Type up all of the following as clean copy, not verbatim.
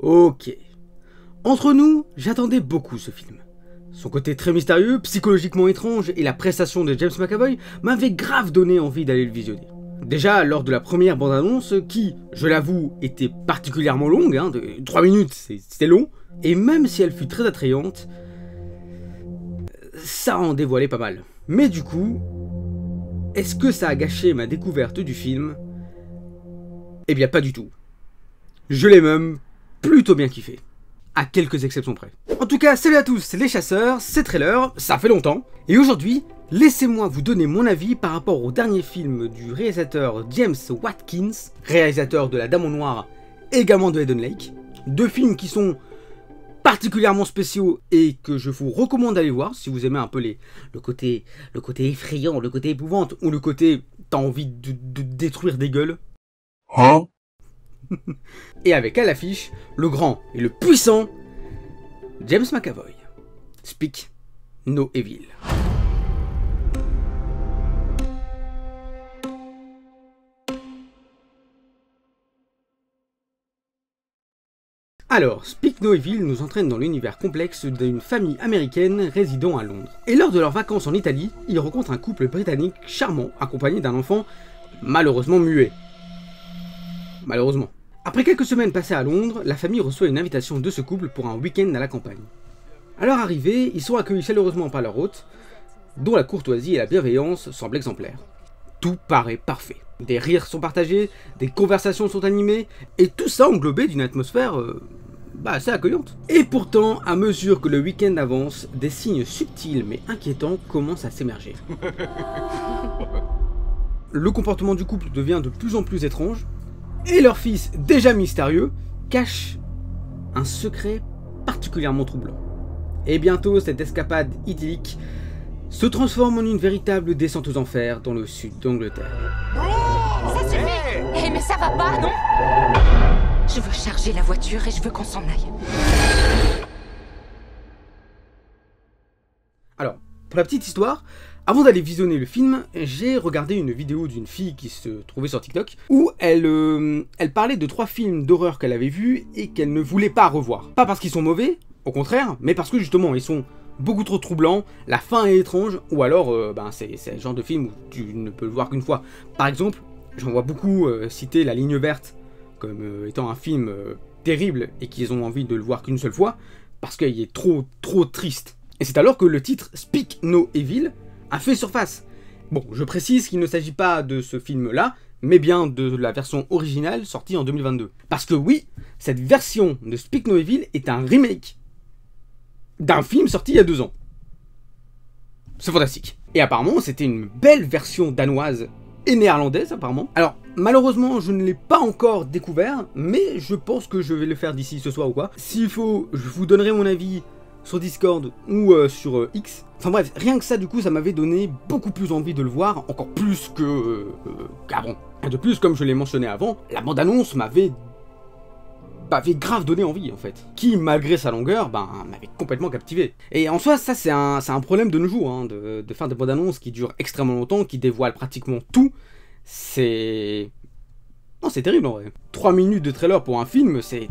Ok. Entre nous, j'attendais beaucoup ce film. Son côté très mystérieux, psychologiquement étrange et la prestation de James McAvoy m'avaient grave donné envie d'aller le visionner. Déjà lors de la première bande-annonce, qui, je l'avoue, était particulièrement longue, de 3 minutes, c'était long, et même si elle fut très attrayante, ça en dévoilait pas mal. Mais du coup, est-ce que ça a gâché ma découverte du film? Eh bien pas du tout. Je l'ai même plutôt bien kiffé. À quelques exceptions près. En tout cas, salut à tous, c'est les chasseurs, c'est Trailer, ça fait longtemps. Et aujourd'hui, laissez-moi vous donner mon avis par rapport au dernier film du réalisateur James Watkins, réalisateur de La Dame en Noir, également de Hidden Lake. Deux films qui sont particulièrement spéciaux et que je vous recommande d'aller voir si vous aimez un peu le côté effrayant, le côté épouvante ou le côté t'as envie de détruire des gueules. Hein? Et avec à l'affiche, le grand et le puissant James McAvoy. Speak No Evil. Alors, Speak No Evil nous entraîne dans l'univers complexe d'une famille américaine résidant à Londres. Et lors de leurs vacances en Italie, ils rencontrent un couple britannique charmant accompagné d'un enfant malheureusement muet. Malheureusement. Après quelques semaines passées à Londres, la famille reçoit une invitation de ce couple pour un week-end à la campagne. À leur arrivée, ils sont accueillis chaleureusement par leur hôte, dont la courtoisie et la bienveillance semblent exemplaires. Tout paraît parfait. Des rires sont partagés, des conversations sont animées, et tout ça englobé d'une atmosphère assez accueillante. Et pourtant, à mesure que le week-end avance, des signes subtils mais inquiétants commencent à s'émerger. Le comportement du couple devient de plus en plus étrange, et leur fils, déjà mystérieux, cache un secret particulièrement troublant. Et bientôt, cette escapade idyllique se transforme en une véritable descente aux enfers dans le sud d'Angleterre. Ça suffit! Hey, mais ça va pas, non? Je veux charger la voiture et je veux qu'on s'en aille. Alors, pour la petite histoire, avant d'aller visionner le film, j'ai regardé une vidéo d'une fille qui se trouvait sur TikTok où elle parlait de 3 films d'horreur qu'elle avait vus et qu'elle ne voulait pas revoir. Pas parce qu'ils sont mauvais, au contraire, mais parce que justement ils sont beaucoup trop troublants, la fin est étrange, ou alors c'est le genre de film où tu ne peux le voir qu'une fois. Par exemple, j'en vois beaucoup citer La Ligne Verte comme étant un film terrible et qu'ils ont envie de le voir qu'une seule fois parce qu'il est trop triste. Et c'est alors que le titre Speak No Evil a fait surface. Bon, je précise qu'il ne s'agit pas de ce film-là, mais bien de la version originale sortie en 2022. Parce que oui, cette version de Speak No Evil est un remake d'un film sorti il y a 2 ans. C'est fantastique. Et apparemment, c'était une belle version danoise et néerlandaise, apparemment. Alors, malheureusement, je ne l'ai pas encore découvert, mais je pense que je vais le faire d'ici ce soir ou quoi. S'il faut, je vous donnerai mon avis sur Discord ou sur X. Enfin bref, rien que ça, du coup, ça m'avait donné beaucoup plus envie de le voir, encore plus qu'avant. De plus, comme je l'ai mentionné avant, la bande-annonce m'avait grave donné envie, en fait. Qui, malgré sa longueur, m'avait complètement captivé. Et en soi, ça, c'est un problème de nos jours, de faire des bandes-annonces qui durent extrêmement longtemps, qui dévoilent pratiquement tout. C'est... Non, c'est terrible, en vrai. 3 minutes de trailer pour un film, c'est...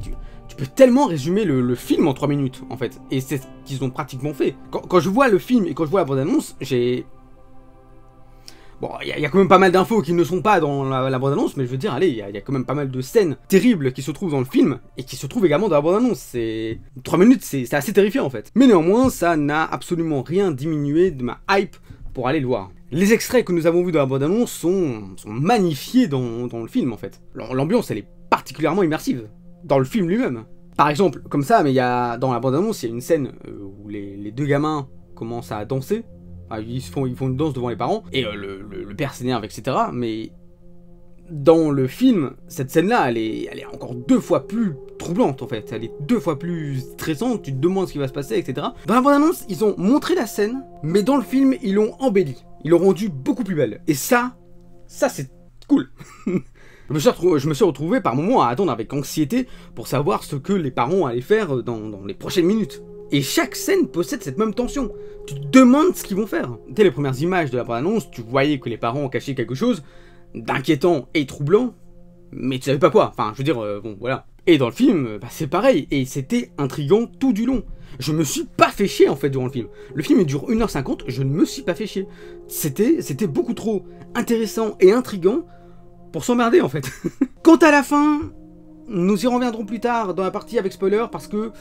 Tu peux tellement résumer le film en 3 minutes, en fait. Et c'est ce qu'ils ont pratiquement fait. Quand je vois le film et quand je vois la bande-annonce, j'ai... Bon, il y a quand même pas mal d'infos qui ne sont pas dans la bande-annonce, mais je veux dire, allez, il y a quand même pas mal de scènes terribles qui se trouvent dans le film, et qui se trouvent également dans la bande-annonce. C'est... 3 minutes, c'est assez terrifiant, en fait. Mais néanmoins, ça n'a absolument rien diminué de ma hype pour aller le voir. Les extraits que nous avons vus dans la bande-annonce sont magnifiés dans le film, en fait. L'ambiance, elle est particulièrement immersive. Dans le film lui-même. Par exemple, comme ça, mais dans la bande-annonce, il y a une scène où les 2 gamins commencent à danser. Ils font une danse devant les parents, et le père s'énerve, etc. Mais dans le film, cette scène-là, elle est encore 2 fois plus troublante, en fait. Elle est 2 fois plus stressante, tu te demandes ce qui va se passer, etc. Dans la bande-annonce, ils ont montré la scène, mais dans le film, ils l'ont embellie. Ils l'ont rendue beaucoup plus belle. Et ça c'est cool. Je me suis retrouvé par moments à attendre avec anxiété pour savoir ce que les parents allaient faire dans les prochaines minutes. Et chaque scène possède cette même tension. Tu te demandes ce qu'ils vont faire. Dès les premières images de la bande-annonce, tu voyais que les parents cachaient quelque chose d'inquiétant et troublant. mais tu savais pas quoi. Enfin, je veux dire, bon, voilà. Et dans le film, bah, c'est pareil, et c'était intriguant tout du long. Je me suis pas fait chier en fait durant le film. Le film il dure 1h50, je ne me suis pas fait chier. C'était beaucoup trop intéressant et intriguant pour s'emmerder en fait. Quant à la fin, nous y reviendrons plus tard dans la partie avec spoiler parce que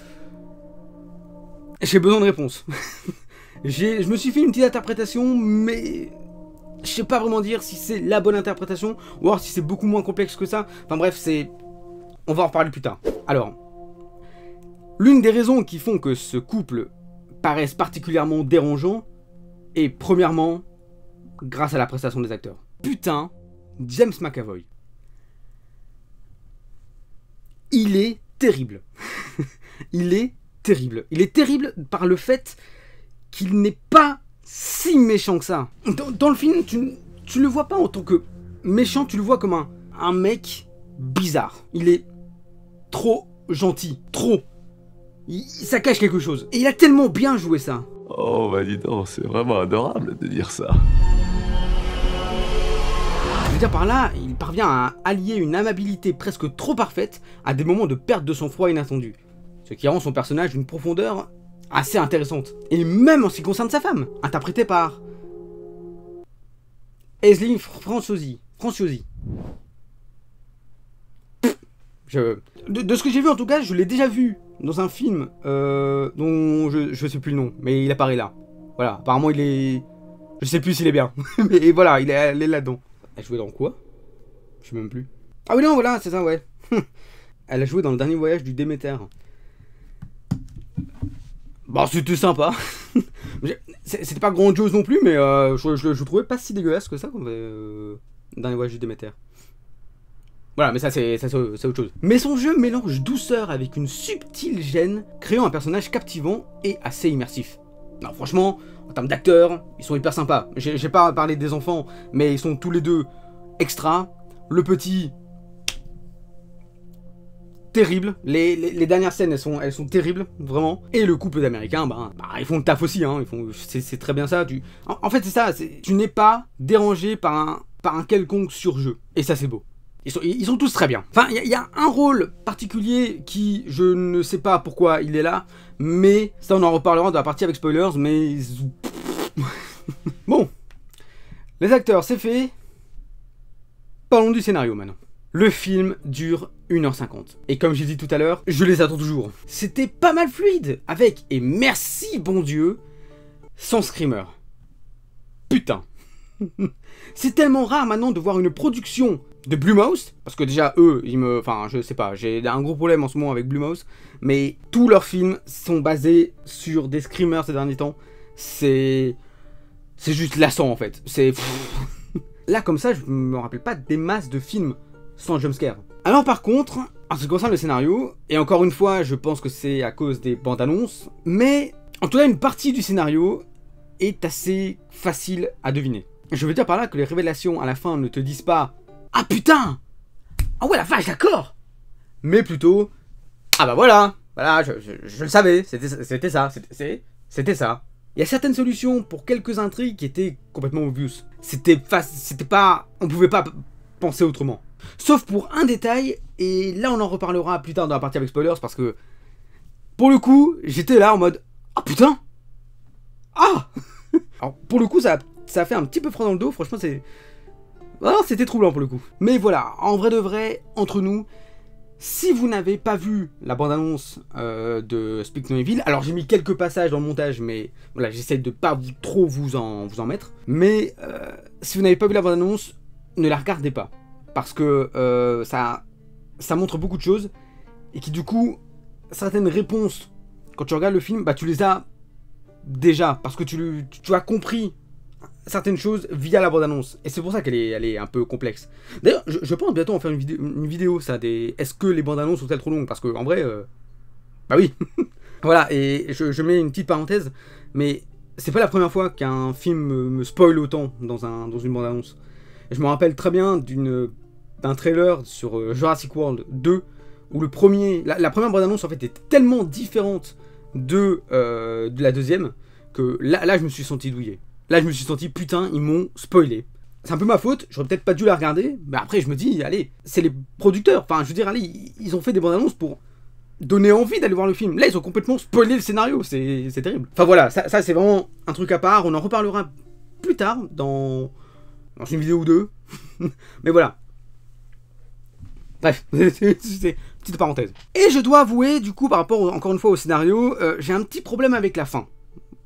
j'ai besoin de réponses. Je me suis fait une petite interprétation, mais je sais pas vraiment dire si c'est la bonne interprétation ou alors si c'est beaucoup moins complexe que ça. Enfin bref, on va en reparler plus tard. Alors, l'une des raisons qui font que ce couple paraisse particulièrement dérangeant est premièrement grâce à la prestation des acteurs. Putain, James McAvoy. Il est terrible. Il est terrible. Il est terrible par le fait qu'il n'est pas si méchant que ça. Dans le film, tu le vois pas en tant que méchant, tu le vois comme un mec bizarre. Il est trop gentil, trop. Ça cache quelque chose. Et il a tellement bien joué ça. Oh bah dis donc, c'est vraiment adorable de dire ça. Je veux dire par là, il parvient à allier une amabilité presque trop parfaite à des moments de perte de sang-froid inattendus. Ce qui rend son personnage d'une profondeur assez intéressante. Et même en ce qui concerne sa femme, interprétée par Aislinn Franciosi. De ce que j'ai vu en tout cas, je l'ai déjà vu dans un film dont je sais plus le nom, mais il apparaît là. Voilà, apparemment il est... Je sais plus s'il est bien, mais voilà, elle est là-dedans. Elle jouait dans quoi? Je sais même plus. Ah oui non, voilà, c'est ça, ouais. Elle a joué dans le dernier voyage du Déméter. Bon, c'était sympa. C'était pas grandiose non plus, mais je trouvais pas si dégueulasse que ça, dernier voyage du Déméter. Voilà, mais ça c'est autre chose. Mais son jeu mélange douceur avec une subtile gêne, créant un personnage captivant et assez immersif. Non, franchement, en termes d'acteurs, ils sont hyper sympas. J'ai pas parlé des enfants, mais ils sont tous les deux extra. Le petit... terrible. Les dernières scènes, elles sont terribles, vraiment. Et le couple d'Américains, ils font le taf aussi, hein. C'est très bien ça. En fait, c'est ça. Tu n'es pas dérangé par un quelconque surjeu. Et ça, c'est beau. Ils sont tous très bien. Enfin, il y a un rôle particulier qui, je ne sais pas pourquoi il est là, mais ça, on en reparlera dans la partie avec spoilers, mais... Bon. Les acteurs, c'est fait. Parlons du scénario, maintenant. Le film dure 1h50. Et comme j'ai dit tout à l'heure, je les attends toujours. C'était pas mal fluide, avec, et merci bon Dieu, sans screamer. Putain. C'est tellement rare maintenant de voir une production de Blumhouse, parce que déjà eux, enfin je sais pas, j'ai un gros problème en ce moment avec Blumhouse, mais tous leurs films sont basés sur des screamers ces derniers temps. C'est juste lassant en fait. Là comme ça, je me rappelle pas des masses de films sans jumpscare. Alors par contre, en ce qui concerne le scénario, et encore une fois, je pense que c'est à cause des bandes annonces, mais en tout cas une partie du scénario est assez facile à deviner. Je veux dire par là que les révélations à la fin ne te disent pas « Ah putain! Ah ouais la vache, d'accord !» Mais plutôt « Ah bah voilà, je le savais, c'était ça, c'était ça. » Il y a certaines solutions pour quelques intrigues qui étaient complètement obvious. C'était pas... On pouvait pas penser autrement. Sauf pour un détail, et là on en reparlera plus tard dans la partie avec spoilers, parce que pour le coup, j'étais là en mode « Ah putain! Ah !» Alors pour le coup, ça a fait un petit peu froid dans le dos, franchement c'était troublant pour le coup. Mais voilà, en vrai de vrai, entre nous, si vous n'avez pas vu la bande-annonce de Speak No Evil, alors j'ai mis quelques passages dans le montage, mais voilà, j'essaie de pas trop vous en mettre. Mais si vous n'avez pas vu la bande-annonce, ne la regardez pas. Parce que ça montre beaucoup de choses, et qui du coup, certaines réponses, quand tu regardes le film, tu les as déjà, parce que tu as compris certaines choses via la bande-annonce. Et c'est pour ça qu'elle est un peu complexe. D'ailleurs, je pense bientôt en faire une vidéo, ça, des... Est-ce que les bandes-annonces sont-elles trop longues? Parce que, en vrai, bah oui. Voilà, et je mets une petite parenthèse, mais c'est pas la première fois qu'un film me spoil autant dans une bande-annonce. Je me rappelle très bien d'un trailer sur Jurassic World 2, où la première bande-annonce, en fait, était tellement différente de la deuxième, que là, je me suis senti douillé. Là, je me suis senti, putain, ils m'ont spoilé. c'est un peu ma faute, j'aurais peut-être pas dû la regarder, mais après je me dis, allez, c'est les producteurs, enfin je veux dire, allez, ils ont fait des bandes annonces pour donner envie d'aller voir le film. Là ils ont complètement spoilé le scénario, c'est terrible. Enfin voilà, ça c'est vraiment un truc à part, on en reparlera plus tard dans une vidéo ou deux, mais voilà. Bref, c'est petite parenthèse. Et je dois avouer, du coup, par rapport encore une fois au scénario, j'ai un petit problème avec la fin.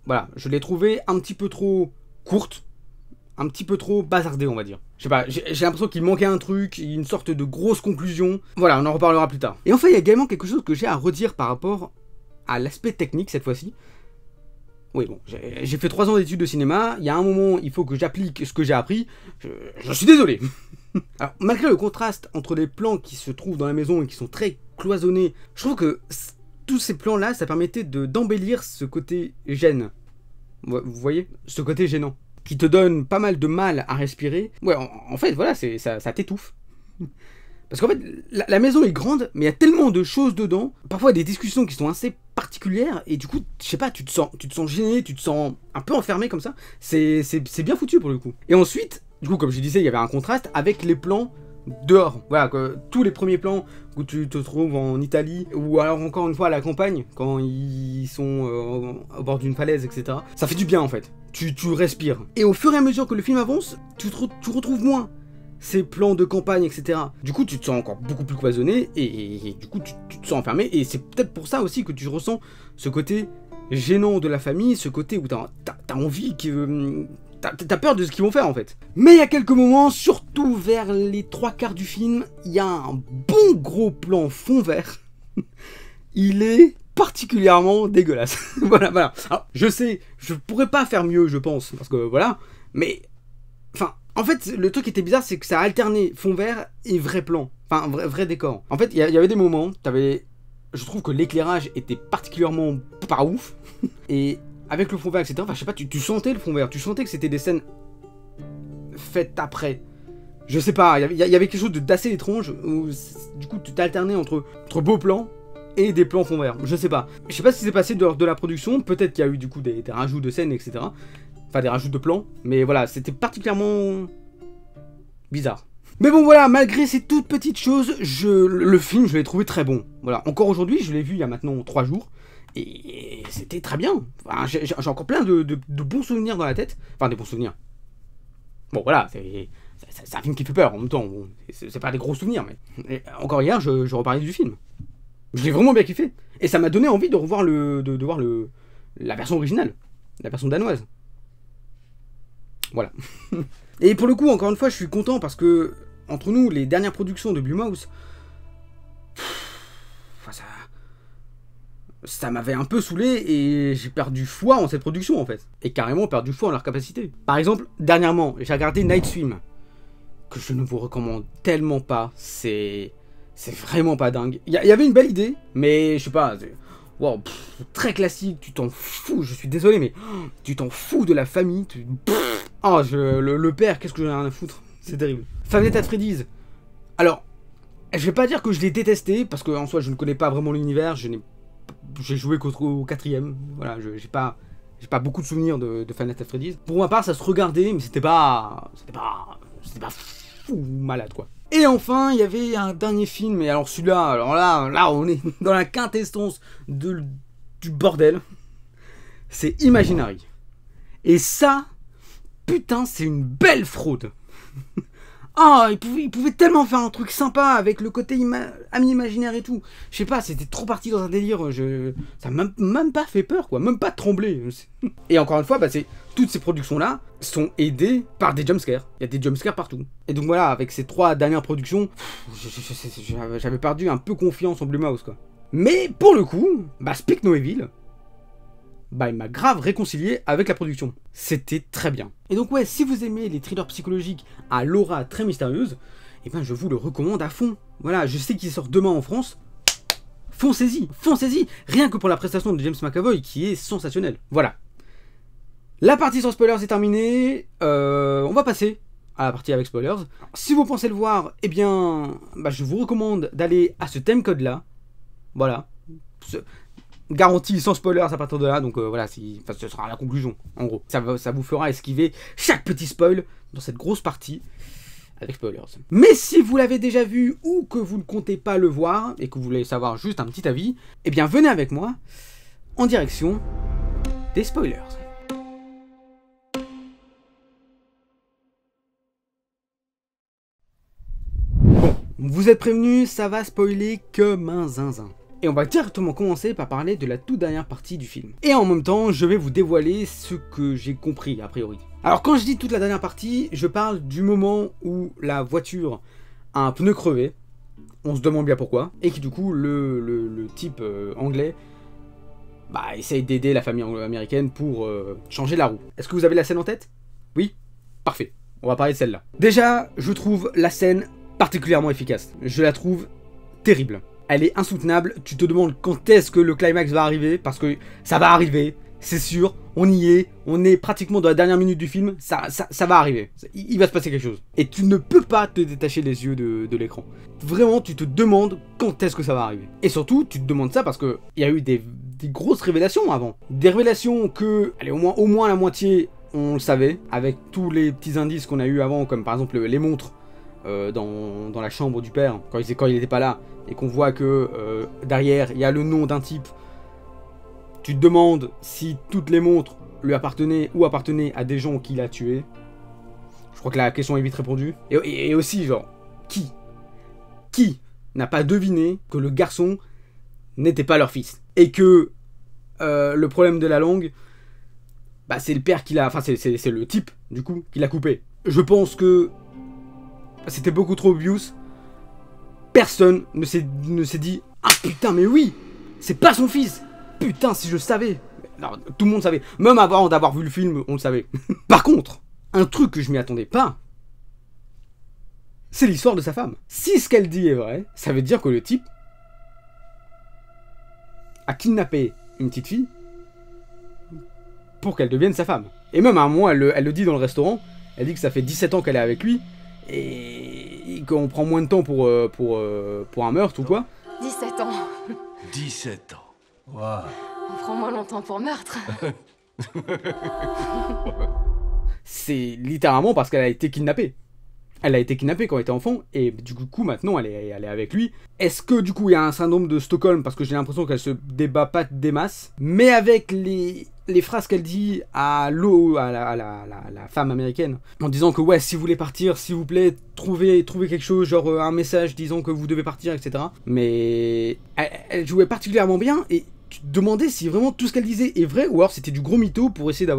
Voilà, je l'ai trouvée un petit peu trop courte, un petit peu trop bazardée, on va dire. Je sais pas, j'ai l'impression qu'il manquait un truc, une sorte de grosse conclusion. Voilà, on en reparlera plus tard. Et enfin, il y a également quelque chose que j'ai à redire par rapport à l'aspect technique cette fois-ci. Oui, bon, j'ai fait 3 ans d'études de cinéma, il y a un moment, il faut que j'applique ce que j'ai appris, je suis désolé. Alors, malgré le contraste entre les plans qui se trouvent dans la maison et qui sont très cloisonnés, je trouve que tous ces plans-là, ça permettait d'embellir ce côté gêne. Vous voyez? Ce côté gênant. Qui te donne pas mal de mal à respirer. Ouais, en fait, voilà, ça t'étouffe. Parce qu'en fait, la maison est grande, mais il y a tellement de choses dedans, parfois des discussions qui sont assez particulières, et du coup, je sais pas, tu te sens gêné, tu te sens un peu enfermé comme ça. C'est bien foutu pour le coup. Et ensuite, du coup, comme je disais, il y avait un contraste avec les plans dehors. Voilà, tous les premiers plans où tu te trouves en Italie, ou alors encore une fois à la campagne, quand ils sont au bord d'une falaise, etc. Ça fait du bien en fait. Tu respires. Et au fur et à mesure que le film avance, tu retrouves moins ces plans de campagne, etc. Du coup, tu te sens encore beaucoup plus cloisonné, et du coup, tu te sens enfermé, et c'est peut-être pour ça aussi que tu ressens ce côté gênant de la famille, ce côté où t'as envie que... T'as peur de ce qu'ils vont faire en fait. Mais il y a quelques moments, surtout vers les 3/4 du film, il y a un bon gros plan fond vert. Il est particulièrement dégueulasse. voilà. Alors, je sais, je pourrais pas faire mieux, je pense, parce que voilà, mais... Enfin, en fait, le truc qui était bizarre, c'est que ça alternait fond vert et vrai plan. Enfin, vrai décor. En fait, il y avait des moments, je trouve que l'éclairage était particulièrement pas ouf. Et avec le fond vert, etc., enfin, je sais pas, tu sentais le fond vert. Tu sentais que c'était des scènes faites après. Je sais pas, il y avait quelque chose d'assez étrange, où du coup, tu t'alternais entre beaux plans et des plans fond vert. Je sais pas. Je sais pas ce qui s'est passé de la production. Peut-être qu'il y a eu du coup des rajouts de scènes, etc. Enfin, des rajouts de plans. Mais voilà, c'était particulièrement bizarre. Mais bon, voilà, malgré ces toutes petites choses, le film, je l'ai trouvé très bon. Voilà, encore aujourd'hui, je l'ai vu il y a maintenant 3 jours. Et c'était très bien. Enfin, j'ai encore plein de bons souvenirs dans la tête. Enfin, des bons souvenirs. Bon, voilà, c'est un film qui fait peur en même temps. Bon, c'est pas des gros souvenirs, mais... Et encore hier, je reparlais du film. Je l'ai vraiment bien kiffé. Et ça m'a donné envie de revoir de voir la version originale. La version danoise. Voilà. Et pour le coup, encore une fois, je suis content parce que, entre nous, les dernières productions de Blumhouse, ça m'avait un peu saoulé et j'ai perdu foi en cette production en fait. Et carrément perdu foi en leur capacité. Par exemple, dernièrement, j'ai regardé Night Swim, que je ne vous recommande tellement pas. C'est vraiment pas dingue. Il y avait une belle idée, mais je sais pas... Wow, très classique, tu t'en fous, je suis désolé, mais tu t'en fous de la famille. Le père, qu'est-ce que j'en ai rien à foutre. C'est terrible. Five Nights at Freddy's. Alors, je vais pas dire que je l'ai détesté, parce qu'en soi, je ne connais pas vraiment l'univers, j'ai joué qu'au 4ème. Voilà, j'ai pas beaucoup de souvenirs de Five Nights at Freddy's. Pour ma part, ça se regardait, mais c'était pas fou malade, quoi. Et enfin, il y avait un dernier film, et alors celui-là, là, on est dans la quintessence du bordel. C'est Imaginary. Et ça, putain, c'est une belle fraude. Il pouvait tellement faire un truc sympa avec le côté ami imaginaire et tout. Je sais pas, c'était trop parti dans un délire. Ça m'a même pas fait peur, quoi. Même pas tremblé. Et encore une fois, toutes ces productions-là sont aidées par des jumpscares. Il y a des jumpscares partout. Et donc voilà, avec ces 3 dernières productions, j'avais perdu un peu confiance en Blumhouse, quoi. Mais pour le coup, Speak No Evil, il m'a grave réconcilié avec la production. C'était très bien. Et donc ouais, si vous aimez les thrillers psychologiques à l'aura très mystérieuse, je vous le recommande à fond. Voilà, je sais qu'il sort demain en France. Foncez-y, rien que pour la prestation de James McAvoy qui est sensationnelle. Voilà. La partie sans spoilers est terminée. On va passer à la partie avec spoilers. Si vous pensez le voir, je vous recommande d'aller à ce timecode là. Voilà. garanti sans spoilers à partir de là, donc voilà, ce sera la conclusion, en gros. Ça vous fera esquiver chaque petit spoil dans cette grosse partie avec spoilers. Mais si vous l'avez déjà vu ou que vous ne comptez pas le voir et que vous voulez savoir juste un petit avis, eh bien venez avec moi en direction des spoilers. Bon, vous êtes prévenus, ça va spoiler comme un zinzin. Et on va directement commencer par parler de la toute dernière partie du film. Et en même temps, je vais vous dévoiler ce que j'ai compris, a priori. Alors quand je dis toute la dernière partie, je parle du moment où la voiture a un pneu crevé, on se demande bien pourquoi, et que du coup, le type anglais essaye d'aider la famille américaine pour changer la roue. Est-ce que vous avez la scène en tête? Oui? Parfait. On va parler de celle-là. Déjà, je trouve la scène particulièrement efficace. Je la trouve terrible. Elle est insoutenable, tu te demandes quand est-ce que le climax va arriver, parce que ça va arriver, c'est sûr, on y est, on est pratiquement dans la dernière minute du film, ça va arriver, il va se passer quelque chose. Et tu ne peux pas te détacher les yeux de l'écran. Vraiment, tu te demandes quand est-ce que ça va arriver. Et surtout, tu te demandes ça parce que il y a eu des grosses révélations avant. Des révélations que, allez, au moins la moitié, on le savait, avec tous les petits indices qu'on a eu avant, comme par exemple les montres dans la chambre du père, quand il n'était pas là, et qu'on voit que derrière il y a le nom d'un type, tu te demandes si toutes les montres lui appartenaient ou appartenaient à des gens qu'il a tués. Je crois que la question est vite répondue. Et aussi, genre, qui n'a pas deviné que le garçon n'était pas leur fils? Et que le problème de la langue, c'est le père qui l'a... Enfin, c'est le type, du coup, qui l'a coupé. Je pense que c'était beaucoup trop obvious. Personne ne s'est dit « Ah putain, mais oui, c'est pas son fils. Putain, si je savais. » Non, tout le monde savait. Même avant d'avoir vu le film, on le savait. Par contre, un truc que je m'y attendais pas, c'est l'histoire de sa femme. Si ce qu'elle dit est vrai, ça veut dire que le type a kidnappé une petite fille pour qu'elle devienne sa femme. Et même à un moment, elle le dit dans le restaurant, elle dit que ça fait 17 ans qu'elle est avec lui, et qu'on prend moins de temps pour un meurtre ou quoi. 17 ans. 17 ans. Waouh. On prend moins longtemps pour meurtre. C'est littéralement parce qu'elle a été kidnappée. Elle a été kidnappée quand elle était enfant, et du coup maintenant elle est avec lui. Est-ce que du coup il y a un syndrome de Stockholm, parce que j'ai l'impression qu'elle se débat pas des masses, mais avec les phrases qu'elle dit à la femme américaine, en disant que ouais, si vous voulez partir, s'il vous plaît, trouvez quelque chose, genre un message disant que vous devez partir, etc. Mais elle jouait particulièrement bien, et tu te demandais si vraiment tout ce qu'elle disait est vrai, ou alors c'était du gros mytho pour essayer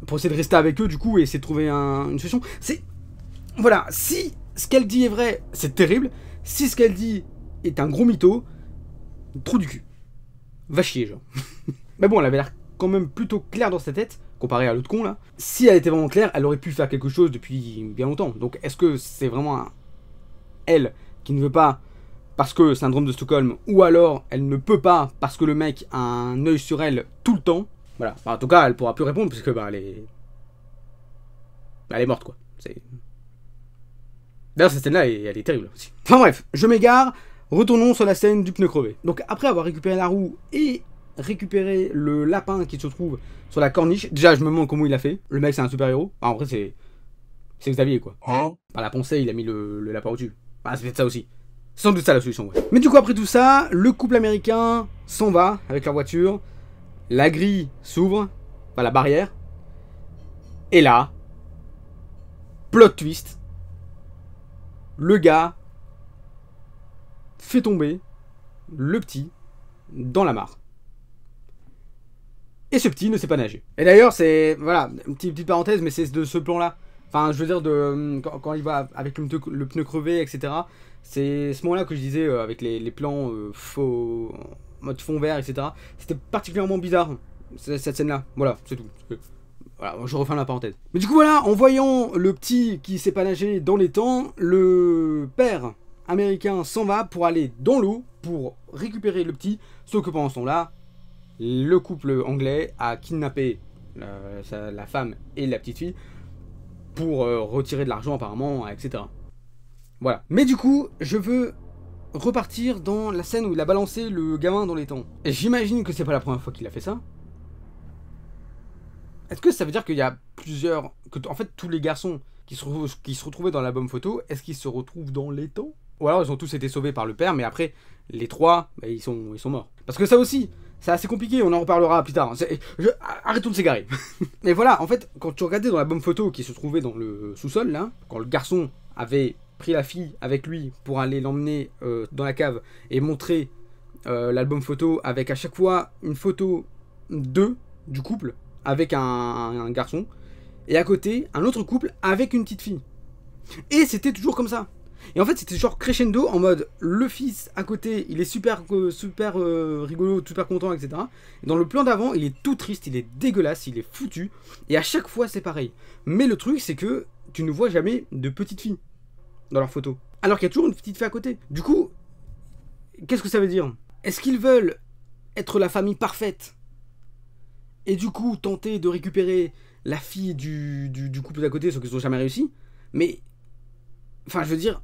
pour essayer de rester avec eux du coup, et essayer de trouver une solution. Voilà, si ce qu'elle dit est vrai, c'est terrible. Si ce qu'elle dit est un gros mytho, trou du cul. Va chier, genre. Mais bon, elle avait l'air quand même plutôt claire dans sa tête, comparé à l'autre con, là. Si elle était vraiment claire, elle aurait pu faire quelque chose depuis bien longtemps. Donc, est-ce que c'est vraiment elle qui ne veut pas parce que syndrome de Stockholm, ou alors elle ne peut pas parce que le mec a un œil sur elle tout le temps? Voilà. En tout cas, elle pourra plus répondre, puisque elle est morte, quoi. D'ailleurs, cette scène-là, elle est terrible aussi. Enfin bref, je m'égare. Retournons sur la scène du pneu crevé. Donc après avoir récupéré la roue et récupéré le lapin qui se trouve sur la corniche, déjà je me demande comment il a fait. Le mec c'est un super héros. En vrai c'est Xavier quoi. Par la pensée il a mis le lapin au-dessus. C'est peut-être ça aussi. C'est sans doute ça la solution, ouais. Mais du coup après tout ça, le couple américain s'en va avec leur voiture. La grille s'ouvre, la barrière. Et là, plot twist. Le gars fait tomber le petit dans la mare. Et ce petit ne sait pas nager. Et d'ailleurs, c'est... Voilà, une petite parenthèse, mais c'est de ce plan-là. Enfin, je veux dire, quand il va avec le pneu crevé, etc. C'est ce moment-là que je disais, avec les plans faux, en mode fond vert, etc. C'était particulièrement bizarre, cette scène-là. Voilà, c'est tout. Voilà, je referme la parenthèse. Mais du coup voilà, en voyant le petit qui sait pas nager dans les temps, le père américain s'en va pour aller dans l'eau pour récupérer le petit, sauf que pendant ce temps-là, le couple anglais a kidnappé la femme et la petite fille pour retirer de l'argent apparemment, etc. Voilà. Mais du coup, je veux repartir dans la scène où il a balancé le gamin dans les temps. Et j'imagine que c'est pas la première fois qu'il a fait ça. Est-ce que ça veut dire qu'il y a plusieurs... en fait, tous les garçons qui se retrouvaient dans l'album photo, est-ce qu'ils se retrouvent dans les temps? Ou alors ils ont tous été sauvés par le père, mais après, les trois, bah, ils sont morts. Parce que ça aussi, c'est assez compliqué, on en reparlera plus tard. Arrêtons de s'égarer. Mais voilà, en fait, quand tu regardais dans l'album photo qui se trouvait dans le sous-sol, là, quand le garçon avait pris la fille avec lui pour aller l'emmener dans la cave et montrer l'album photo avec à chaque fois une photo d'eux, du couple, avec un garçon, et à côté, un autre couple avec une petite fille. Et c'était toujours comme ça. Et en fait, c'était genre crescendo, en mode, le fils à côté, il est super rigolo, super content, etc. Et dans le plan d'avant, il est tout triste, il est dégueulasse, il est foutu. Et à chaque fois, c'est pareil. Mais le truc, c'est que tu ne vois jamais de petite fille dans leurs photos. Alors qu'il y a toujours une petite fille à côté. Du coup, qu'est-ce que ça veut dire? Est-ce qu'ils veulent être la famille parfaite et du coup tenter de récupérer la fille du couple d'à côté, sauf qu'ils n'ont jamais réussi? Mais, enfin, je veux dire...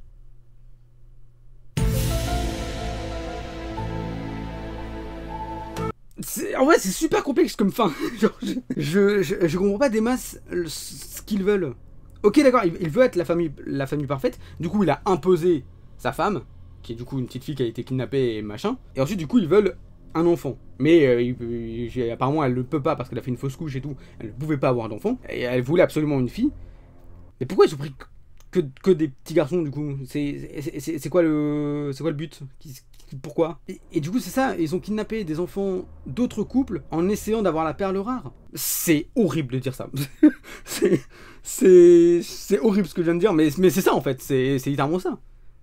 En vrai, c'est super complexe comme fin. Genre, je comprends pas des masses ce qu'ils veulent. Ok, d'accord, il veut être la famille parfaite. Du coup, il a imposé sa femme, qui est du coup une petite fille qui a été kidnappée et machin. Et ensuite, du coup, ils veulent un enfant. Mais apparemment, elle ne peut pas parce qu'elle a fait une fausse couche et tout. Elle ne pouvait pas avoir d'enfant. Et elle voulait absolument une fille. Mais pourquoi ils ont pris que des petits garçons, du coup? C'est quoi le but? Pourquoi? Et du coup, c'est ça, ils ont kidnappé des enfants d'autres couples en essayant d'avoir la perle rare. C'est horrible de dire ça. c'est horrible ce que je viens de dire, mais c'est ça en fait, c'est littéralement ça.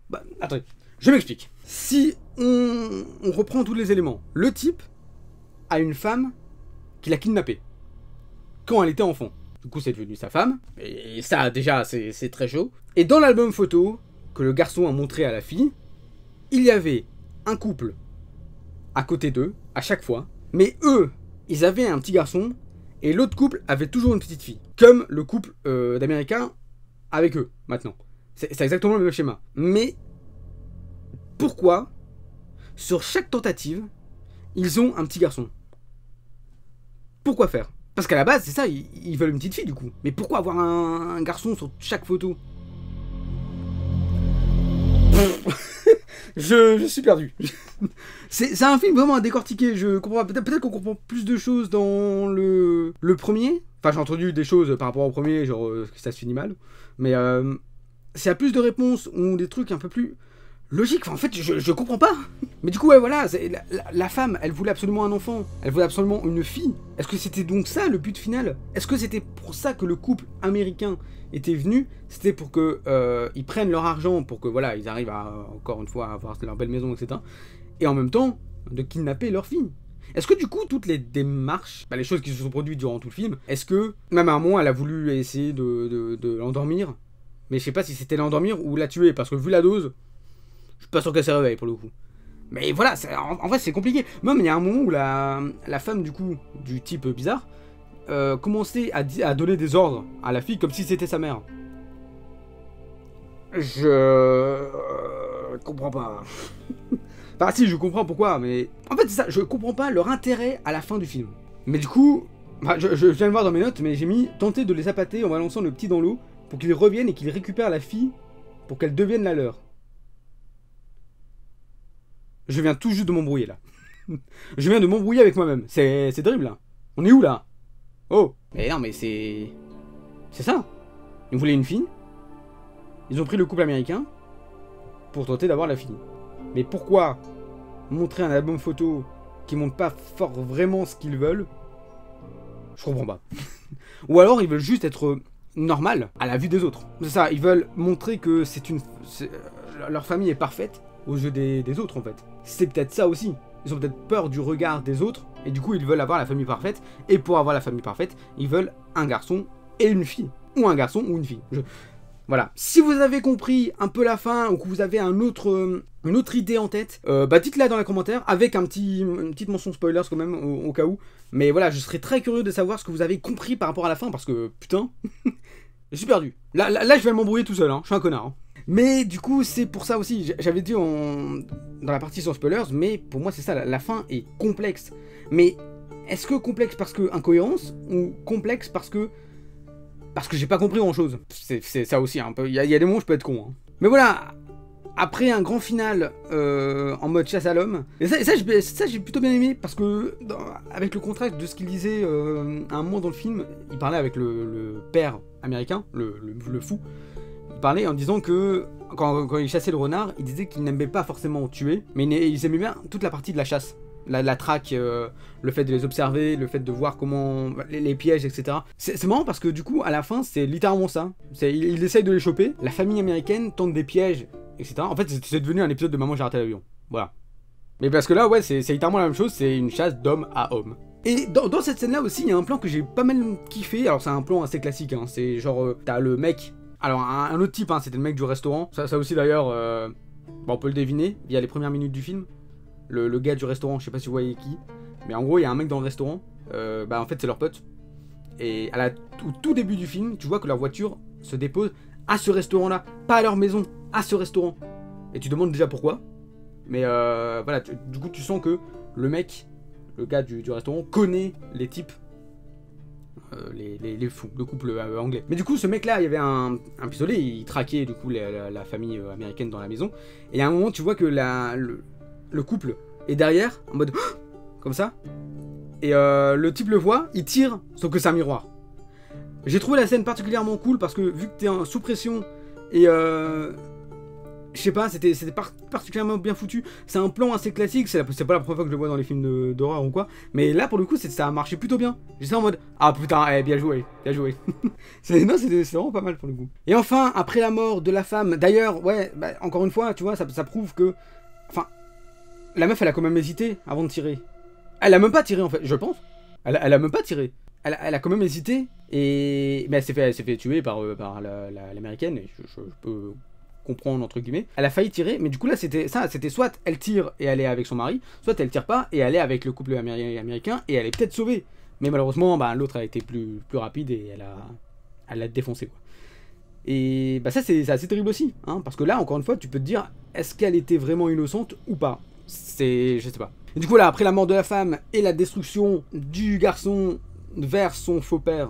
Bah, attendez, je m'explique. Si on reprend tous les éléments, le type a une femme qu'il a kidnappée quand elle était enfant. Du coup, c'est devenu sa femme, et ça, déjà, c'est très chaud. Et dans l'album photo que le garçon a montré à la fille, il y avait un couple à côté d'eux, à chaque fois, mais eux, ils avaient un petit garçon, et l'autre couple avait toujours une petite fille. Comme le couple d'Américains avec eux, maintenant. C'est exactement le même schéma. Mais, pourquoi, sur chaque tentative, ils ont un petit garçon? Pourquoi faire? Parce qu'à la base, c'est ça, ils veulent une petite fille du coup. Mais pourquoi avoir un garçon sur chaque photo? Je suis perdu. C'est un film vraiment à décortiquer. Je comprends peut-être qu'on comprend plus de choses dans le premier. Enfin, j'ai entendu des choses par rapport au premier, genre que ça se finit mal. Mais s'il y a plus de réponses ou des trucs un peu plus logiques, enfin, en fait, je comprends pas. Mais du coup, ouais, voilà, la femme, elle voulait absolument un enfant. Elle voulait absolument une fille. Est-ce que c'était donc ça le but final? Est-ce que c'était pour ça que le couple américain était venu? C'était pour que ils prennent leur argent, pour que voilà, ils arrivent à, encore une fois, à avoir leur belle maison, etc. Et en même temps, de kidnapper leur fille. Est-ce que du coup, toutes les démarches, les choses qui se sont produites durant tout le film, est-ce que, même à un moment, elle a voulu essayer de l'endormir? Mais je sais pas si c'était l'endormir ou la tuer, parce que vu la dose, je suis pas sûr qu'elle se réveille pour le coup. Mais voilà, en vrai c'est compliqué. Même il y a un moment où la femme du coup, du type bizarre, commençait à donner des ordres à la fille comme si c'était sa mère. Je comprends pas. Enfin si, je comprends pourquoi, mais... En fait c'est ça, je comprends pas leur intérêt à la fin du film. Mais du coup, je viens de voir dans mes notes, mais j'ai mis tenter de les appâter en balançant le petit dans l'eau pour qu'ils reviennent et qu'ils récupèrent la fille pour qu'elle devienne la leur. Je viens tout juste de m'embrouiller là. Je viens de m'embrouiller avec moi-même. C'est terrible là. On est où là? Oh. Mais non mais c'est... C'est ça. Ils voulaient une fille. Ils ont pris le couple américain pour tenter d'avoir la fille. Mais pourquoi montrer un album photo qui montre pas fort vraiment ce qu'ils veulent? Je comprends pas. Ou alors ils veulent juste être normal à la vue des autres. C'est ça, ils veulent montrer que leur famille est parfaite aux yeux des autres en fait. C'est peut-être ça aussi. Ils ont peut-être peur du regard des autres et du coup ils veulent avoir la famille parfaite. Et pour avoir la famille parfaite, ils veulent un garçon et une fille. Ou un garçon ou une fille. Voilà. Si vous avez compris un peu la fin ou que vous avez une autre idée en tête, dites-la dans les commentaires avec une petite mention spoilers quand même au cas où. Mais voilà, je serais très curieux de savoir ce que vous avez compris par rapport à la fin parce que putain, je suis perdu. Là je vais m'embrouiller tout seul, hein. Je suis un connard. Hein. Mais du coup, c'est pour ça aussi, j'avais dit dans la partie sans spoilers, mais pour moi c'est ça, la fin est complexe. Mais est-ce que complexe parce que incohérence, ou complexe parce que j'ai pas compris grand chose? C'est ça aussi, un peu. Il y a des moments où je peux être con. Hein. Mais voilà, après un grand final en mode chasse à l'homme, et ça j'ai plutôt bien aimé, parce que avec le contraste de ce qu'il disait à un moment dans le film, il parlait avec le père américain, le fou. Il parlait en disant que quand il chassait le renard, il disait qu'il n'aimait pas forcément tuer, mais ils aimaient bien toute la partie de la chasse. La traque, le fait de les observer, le fait de voir comment les pièges, etc. C'est marrant parce que du coup, à la fin, c'est littéralement ça. Il essaye de les choper, la famille américaine tente des pièges, etc. En fait, c'est devenu un épisode de Maman j'ai raté l'avion. Voilà. Mais parce que là, ouais, c'est littéralement la même chose, c'est une chasse d'homme à homme. Et dans cette scène-là aussi, il y a un plan que j'ai pas mal kiffé. Alors, c'est un plan assez classique, hein. C'est genre, t'as le mec. Alors, un autre type, hein, c'était le mec du restaurant. Ça aussi, d'ailleurs, on peut le deviner via les premières minutes du film. Le gars du restaurant, je sais pas si vous voyez qui, mais en gros il y a un mec dans le restaurant, en fait c'est leur pote, et au tout début du film, tu vois que leur voiture se dépose à ce restaurant là, pas à leur maison, à ce restaurant, et tu te demandes déjà pourquoi, mais voilà, du coup tu sens que le mec, le gars du restaurant connaît les types, les fous, le couple anglais. Mais du coup ce mec là, il y avait un pistolet, il traquait du coup la famille américaine dans la maison, et à un moment tu vois que le couple est derrière, en mode comme ça, et le type le voit, il tire, sauf que c'est un miroir. J'ai trouvé la scène particulièrement cool parce que vu que t'es sous pression et je sais pas, c'était particulièrement bien foutu. C'est un plan assez classique, c'est pas la première fois que je le vois dans les films d'horreur ou quoi, mais là pour le coup ça a marché plutôt bien. J'étais en mode ah putain, bien joué, bien joué. C'est vraiment pas mal pour le coup. Et enfin, après la mort de la femme, d'ailleurs, ouais, encore une fois, tu vois, ça prouve que, enfin, la meuf, elle a quand même hésité avant de tirer. Elle a même pas tiré, en fait, je pense. Elle a même pas tiré. Elle a quand même hésité. Et mais elle s'est fait tuer par l'américaine. Et je peux comprendre, entre guillemets. Elle a failli tirer, mais du coup, là, c'était soit elle tire et elle est avec son mari, soit elle tire pas et elle est avec le couple américain et elle est peut-être sauvée. Mais malheureusement, l'autre a été plus rapide et elle l'a défoncé, quoi. Et ça, c'est assez terrible aussi. Hein, parce que là, encore une fois, tu peux te dire, est-ce qu'elle était vraiment innocente ou pas? Je sais pas. Et du coup là, après la mort de la femme et la destruction du garçon vers son faux père,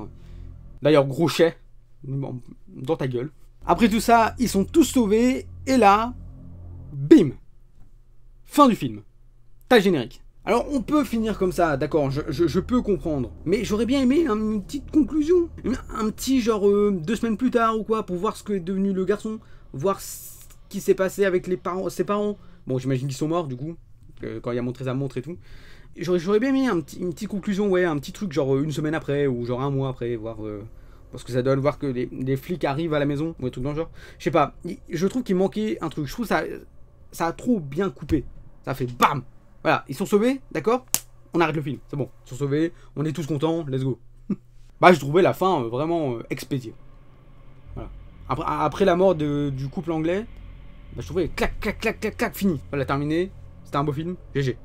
d'ailleurs gros chais dans ta gueule. Après tout ça, ils sont tous sauvés et là, bim, fin du film. T'as le générique. Alors on peut finir comme ça, d'accord, je peux comprendre, mais j'aurais bien aimé une petite conclusion, un petit genre 2 semaines plus tard ou quoi, pour voir ce qu'est devenu le garçon, voir ce qui s'est passé avec ses parents. Bon, j'imagine qu'ils sont morts, du coup, quand il a montré sa montre et tout. J'aurais bien mis une petite conclusion, ouais, un petit truc, genre 1 semaine après, ou genre 1 mois après, voir ce que ça donne, voir que les flics arrivent à la maison, ou des trucs dans le genre. Je sais pas, je trouve qu'il manquait un truc. Je trouve ça a trop bien coupé. Ça fait BAM! Voilà, ils sont sauvés, d'accord? On arrête le film, c'est bon. Ils sont sauvés, on est tous contents, let's go. Je trouvais la fin vraiment expédiée. Voilà. Après la mort du couple anglais, je trouvais clac, clac, clac, clac, clac, fini. Voilà, terminé. C'était un beau film. GG.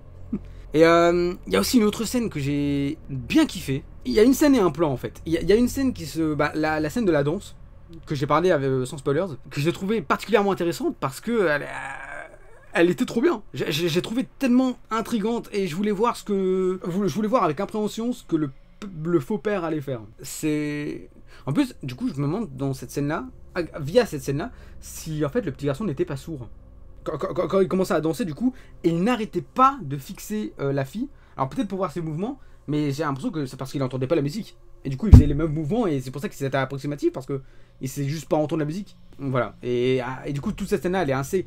Et il y a aussi une autre scène que j'ai bien kiffé. Il y a une scène et un plan en fait. Il y a une scène qui se... la scène de la danse, que j'ai parlé sans spoilers, que j'ai trouvé particulièrement intéressante parce que elle était trop bien. J'ai trouvé tellement intrigante et je voulais voir je voulais voir avec appréhension ce que le faux père allait faire. En plus, du coup, je me demande dans cette scène-là, via cette scène-là, si en fait le petit garçon n'était pas sourd. Quand il commençait à danser, du coup, et il n'arrêtait pas de fixer la fille. Alors peut-être pour voir ses mouvements, mais j'ai l'impression que c'est parce qu'il n'entendait pas la musique. Et du coup, il faisait les mêmes mouvements et c'est pour ça que c'était approximatif, parce que il sait juste pas entendre la musique. Donc, voilà. Et du coup, toute cette scène-là, elle est assez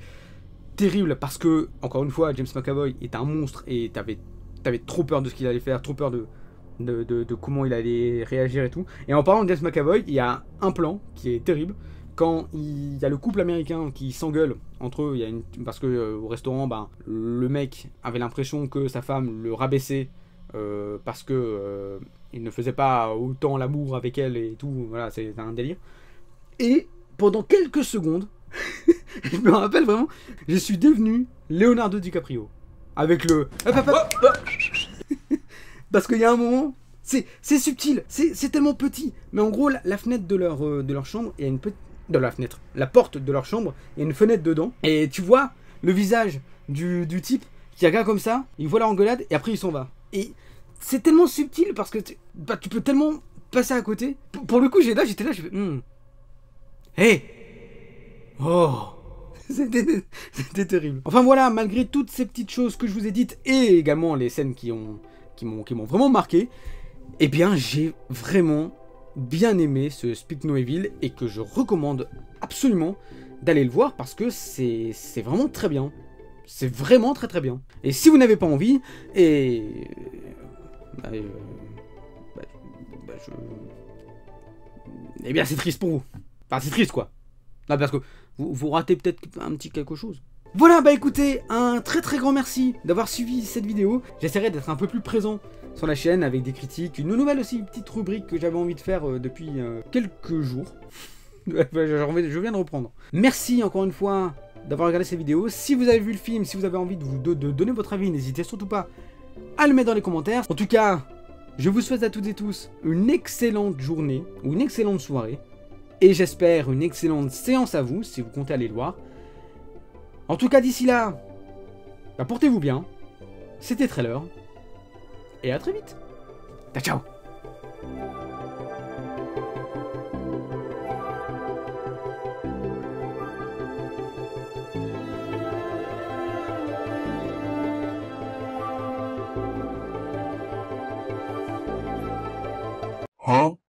terrible parce que, encore une fois, James McAvoy est un monstre et t'avais trop peur de ce qu'il allait faire, trop peur de comment il allait réagir et tout. Et en parlant de James McAvoy, il y a un plan qui est terrible. Quand il y a le couple américain qui s'engueule entre eux, parce que au restaurant, le mec avait l'impression que sa femme le rabaissait parce que il ne faisait pas autant l'amour avec elle et tout. Voilà, c'est un délire. Et pendant quelques secondes, je me rappelle vraiment, je suis devenu Leonardo DiCaprio avec le parce qu'il y a un moment, c'est subtil, c'est tellement petit, mais en gros la fenêtre de leur chambre, il y a une petite de la fenêtre, la porte de leur chambre, il y a une fenêtre dedans, et tu vois le visage du type qui regarde comme ça, il voit leur engueulade, et après il s'en va. Et c'est tellement subtil, parce que tu peux tellement passer à côté. Pour le coup, j'étais là, je fais... Hey. Oh. C'était terrible. Enfin voilà, malgré toutes ces petites choses que je vous ai dites, et également les scènes qui m'ont vraiment marqué, eh bien j'ai vraiment bien aimé ce Speak No Evil, et que je recommande absolument d'aller le voir, parce que c'est vraiment très bien. C'est vraiment très très bien. Et si vous n'avez pas envie, et... Eh bien c'est triste pour vous. Enfin c'est triste quoi. Non, parce que vous ratez peut-être un petit quelque chose. Voilà, bah écoutez, un très très grand merci d'avoir suivi cette vidéo. J'essaierai d'être un peu plus présent sur la chaîne avec des critiques, une nouvelle aussi, une petite rubrique que j'avais envie de faire depuis quelques jours. Je viens de reprendre. Merci encore une fois d'avoir regardé cette vidéo. Si vous avez vu le film, si vous avez envie de donner votre avis, n'hésitez surtout pas à le mettre dans les commentaires. En tout cas, je vous souhaite à toutes et tous une excellente journée ou une excellente soirée. Et j'espère une excellente séance à vous, si vous comptez aller le voir. En tout cas, d'ici là, bah, portez-vous bien. C'était Trailer. Et à très vite. Ciao, ciao. Huh?